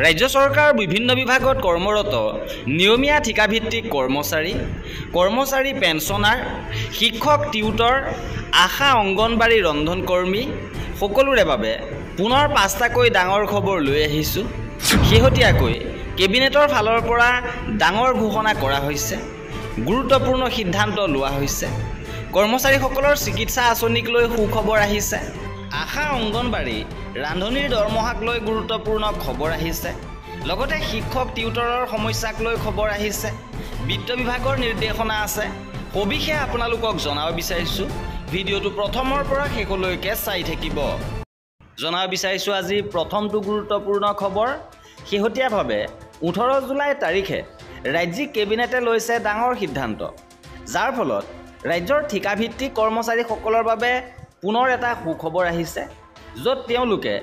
ৰাজ্য চৰকাৰৰ বিভিন্ন বিভাগত কৰ্মৰত নিয়মীয়া ঠিকাভিত্তিক কৰ্মচাৰী পেঞ্চনাৰ, শিক্ষক, টিউটৰ, আশা, অংগনবাড়ী, ৰন্ধনকৰ্মী সকলোৰে বাবে পুনৰ ৫টাকৈ ডাঙৰ খবৰ লৈ আহিছোঁ। শেহতীয়াকৈ কেবিনেটৰ ফালৰ পৰা ডাঙৰ ঘোষণা কৰা হৈছে, গুৰুত্বপূৰ্ণ সিদ্ধান্ত লোৱা হৈছে। কৰ্মচাৰীসকলৰ চিকিৎসা আঁচনিক লৈ সুখবৰ আহিছে। আশা, অংগনবাড়ী, ৰান্ধনীৰ দৰমহাক লৈ গুৰুত্বপূৰ্ণ খবৰ আহিছে। লগতে শিক্ষক, টিউটৰৰ সমস্যাক লৈ খবৰ আহিছে। বিত্ত বিভাগৰ নিৰ্দেশনা আছে। সবিশেষ আপোনালোকক জনাব বিচাৰিছোঁ। ভিডিঅ'টো প্ৰথমৰ পৰা শেষলৈকে চাই থাকিব। জনাব বিচাৰিছোঁ আজি প্ৰথমটো গুৰুত্বপূৰ্ণ খবৰ। শেহতীয়াভাৱে 18 জুলাই তাৰিখে ৰাজ্যিক কেবিনেটে লৈছে ডাঙৰ সিদ্ধান্ত, যাৰ ফলত ৰাজ্যৰ ঠিকাভিত্তিক কৰ্মচাৰীসকলৰ বাবে পুনৰ এটা সুখবৰ আহিছে, য'ত তেওঁলোকে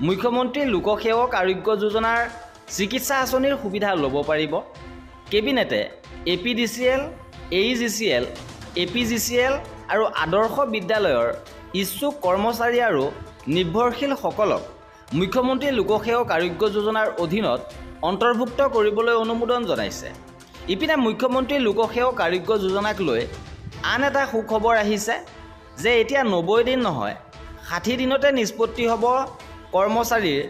মুখ্যমন্ত্ৰী লোকসেৱক আৰোগ্য যোজনাৰ চিকিৎসা আঁচনিৰ সুবিধা ল'ব পাৰিব। কেবিনেটে APDCL, AEGCL, APGCL আৰু আদৰ্শ বিদ্যালয়ৰ ইচ্ছুক কৰ্মচাৰী আৰু নিৰ্ভৰশীলসকলক মুখ্যমন্ত্ৰী লোকসেৱক আৰোগ্য যোজনাৰ অধীনত অন্তৰ্ভুক্ত কৰিবলৈ অনুমোদন জনাইছে। ইপিনে মুখ্যমন্ত্ৰী লোকসেৱক আৰোগ্য যোজনাক লৈ আন এটা সুখবৰ আহিছে যে এতিয়া 90 দিন নহয় 60 দিনতে নিষ্পত্তি হ'ব কৰ্মচাৰীৰ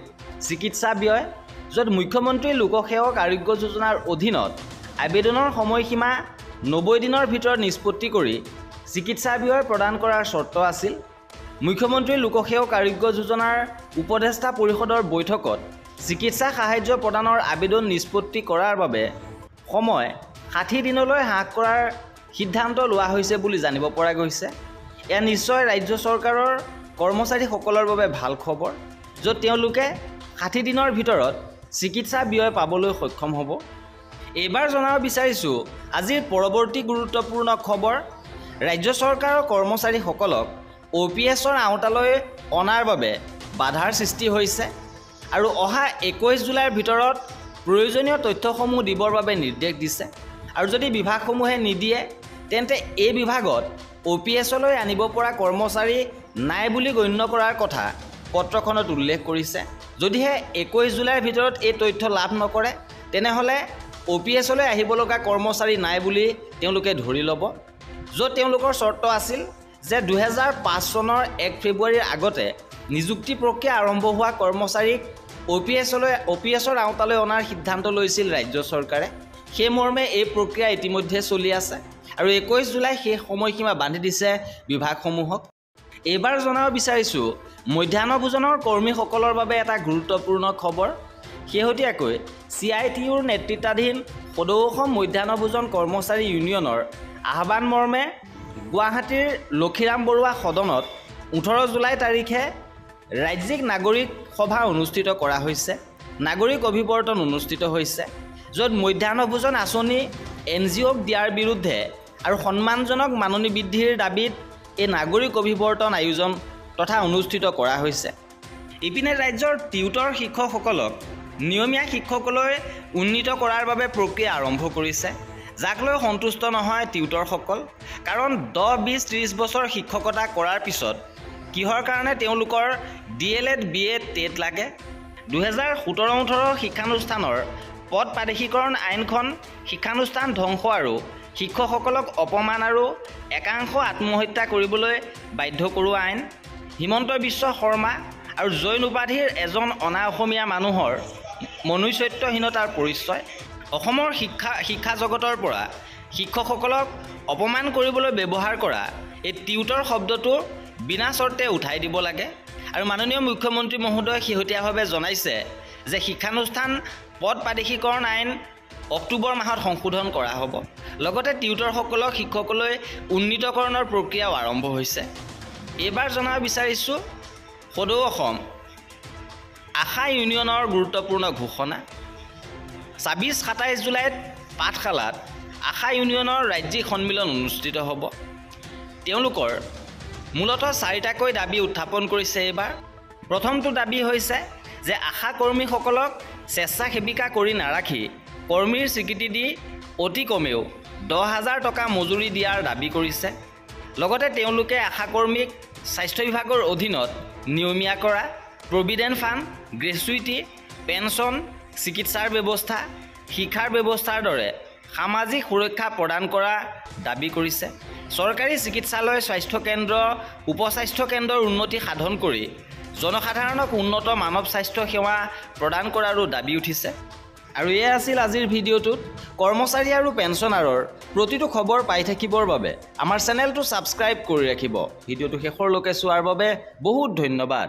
চিকিৎসা ব্যয়, য'ত মুখ্যমন্ত্ৰী লোকসেৱক আৰোগ্য যোজনাৰ অধীনত আবেদনৰ সময়সীমা 90 দিনৰ ভিতৰত নিষ্পত্তি কৰি চিকিৎসা ব্যয় প্ৰদান কৰাৰ চৰ্ত আছিল। মুখ্যমন্ত্ৰী লোকসেৱক আৰোগ্য যোজনাৰ উপদেষ্টা পৰিষদৰ বৈঠকত চিকিৎসা সাহায্য প্ৰদানৰ আবেদন নিষ্পত্তি কৰাৰ বাবে সময় 60 দিনলৈ হ্ৰাস কৰাৰ সিদ্ধান্ত লোৱা হৈছে বুলি জানিব পৰা গৈছে। এয়া নিশ্চয় ৰাজ্য চৰকাৰৰ কৰ্মচাৰীসকলৰ বাবে ভাল খবৰ, য'ত তেওঁলোকে 60 দিনৰ ভিতৰত চিকিৎসা ব্যয় পাবলৈ সক্ষম হ'ব। এইবাৰ জনাব বিচাৰিছোঁ আজিৰ পৰৱৰ্তী গুৰুত্বপূৰ্ণ খবৰ। ৰাজ্য চৰকাৰৰ কৰ্মচাৰীসকলক OPSৰ আওতালৈ অনাৰ বাবে বাধাৰ সৃষ্টি হৈছে আৰু অহা 21 জুলাইৰ ভিতৰত প্ৰয়োজনীয় তথ্যসমূহ দিবৰ বাবে নিৰ্দেশ দিছে। আৰু যদি বিভাগসমূহে নিদিয়ে তেন্তে এই বিভাগত OPSলৈ আনিব পৰা কৰ্মচাৰী নাই বুলি গণ্য কৰাৰ কথা পত্ৰখনত উল্লেখ কৰিছে। যদিহে 21 জুলাইৰ ভিতৰত এই তথ্য লাভ নকৰে তেনেহ'লে OPSলৈ আহিব লগা কৰ্মচাৰী নাই বুলি তেওঁলোকে ধৰি ল'ব, য'ত তেওঁলোকৰ চৰ্ত আছিল যে 2005 চনৰ 1 ফেব্ৰুৱাৰীৰ আগতে নিযুক্তি প্ৰক্ৰিয়া আৰম্ভ হোৱা কৰ্মচাৰীক OPSৰ আওতালৈ অনাৰ সিদ্ধান্ত লৈছিল ৰাজ্য চৰকাৰে। সেই মৰ্মে এই প্ৰক্ৰিয়া ইতিমধ্যে চলি আছে আৰু 21 জুলাই সেই সময়সীমা বান্ধি দিছে বিভাগসমূহক। এইবাৰ জনাব বিচাৰিছোঁ মধ্যাহ্ন ভোজনৰ কৰ্মীসকলৰ বাবে এটা গুৰুত্বপূৰ্ণ খবৰ। শেহতীয়াকৈ CITUৰ নেতৃত্বাধীন সদৌ অসম মধ্যাহ্ন ভোজন কৰ্মচাৰী ইউনিয়নৰ আহ্বান মৰ্মে গুৱাহাটীৰ লক্ষীৰাম বৰুৱা সদনত 18 জুলাই তাৰিখে ৰাজ্যিক নাগৰিক সভা অনুষ্ঠিত কৰা হৈছে। নাগৰিক অভিৱৰ্তন অনুষ্ঠিত হৈছে, য'ত মধ্যাহ্ন ভোজন আঁচনি NGOক দিয়াৰ বিৰুদ্ধে আৰু সন্মানজনক মাননি বৃদ্ধিৰ দাবীত এই নাগৰিক অভিৱৰ্তন আয়োজন তথা অনুষ্ঠিত কৰা হৈছে। ইপিনে ৰাজ্যৰ টিউটৰ শিক্ষকসকলক নিয়মীয়া শিক্ষকলৈ উন্নীত কৰাৰ বাবে প্ৰক্ৰিয়া আৰম্ভ কৰিছে, যাক লৈ সন্তুষ্ট নহয় টিউটৰসকল। কাৰণ 10, 20, 30 বছৰ শিক্ষকতা কৰাৰ পিছত কিহৰ কাৰণে তেওঁলোকৰ DLED, BEd, TET লাগে? 2017-18 শিক্ষানুষ্ঠানৰ পদ প্ৰাদেশিকৰণ আইনখন শিক্ষানুষ্ঠান ধ্বংস আৰু শিক্ষকসকলক অপমান আৰু একাংশ আত্মহত্যা কৰিবলৈ বাধ্য কৰোৱা আইন। হিমন্ত বিশ্ব শৰ্মা আৰু জৈন উপাধিৰ এজন অনা অসমীয়া মানুহৰ মনুষ্যত্বহীনতাৰ পৰিচয়। অসমৰ শিক্ষা জগতৰ পৰা শিক্ষকসকলক অপমান কৰিবলৈ ব্যৱহাৰ কৰা এই টিউটৰ শব্দটো বিনা চৰ্তে উঠাই দিব লাগে। আৰু মাননীয় মুখ্যমন্ত্ৰী মহোদয় শেহতীয়াভাৱে জনাইছে যে শিক্ষানুষ্ঠান পদ প্ৰাদেশিকৰণ আইন অক্টোবৰ মাহত সংশোধন কৰা হ'ব। লগতে টিউটৰসকলক শিক্ষকলৈ উন্নীতকৰণৰ প্ৰক্ৰিয়াও আৰম্ভ হৈছে। এইবাৰ জনাব বিচাৰিছোঁ সদৌ অসম আশা ইউনিয়নৰ গুৰুত্বপূৰ্ণ ঘোষণা। 26-27 জুলাইত পাঠশালাত আশা ইউনিয়নৰ ৰাজ্যিক সন্মিলন অনুষ্ঠিত হ'ব। তেওঁলোকৰ মূলতঃ 4টাকৈ দাবী উত্থাপন কৰিছে এইবাৰ। প্ৰথমটো দাবী হৈছে যে আশা কৰ্মীসকলক স্বেচ্ছাসেৱিকা কৰি নাৰাখি কৰ্মীৰ স্বীকৃতি দি অতি কমেও 10,000 টকা মজুৰি দিয়াৰ দাবী কৰিছে। লগতে তেওঁলোকে আশা কৰ্মীক স্বাস্থ্য বিভাগৰ অধীনত নিয়মীয়া কৰা, প্ৰভিডেণ্ট ফাণ্ড, গ্ৰেচুইটি, পেঞ্চন, চিকিৎসাৰ ব্যৱস্থা, শিক্ষাৰ ব্যৱস্থাৰ দৰে সামাজিক সুৰক্ষা প্ৰদান কৰা দাবী কৰিছে। চৰকাৰী চিকিৎসালয়, স্বাস্থ্যকেন্দ্ৰ, উপস্বাস্থ্য কেন্দ্ৰৰ উন্নতি সাধন কৰি জনসাধাৰণক উন্নত মানৱ স্বাস্থ্য সেৱা প্ৰদান কৰাৰো দাবী উঠিছে। আৰু এয়া আছিল আজিৰ ভিডিঅ'টোত। কৰ্মচাৰী আৰু পেঞ্চনাৰৰ প্ৰতিটো খবৰ পাই থাকিবৰ বাবে আমাৰ চেনেলটো ছাবস্ক্ৰাইব কৰি ৰাখিব। ভিডিঅ'টো শেষৰলৈকে চোৱাৰ বাবে বহুত ধন্যবাদ।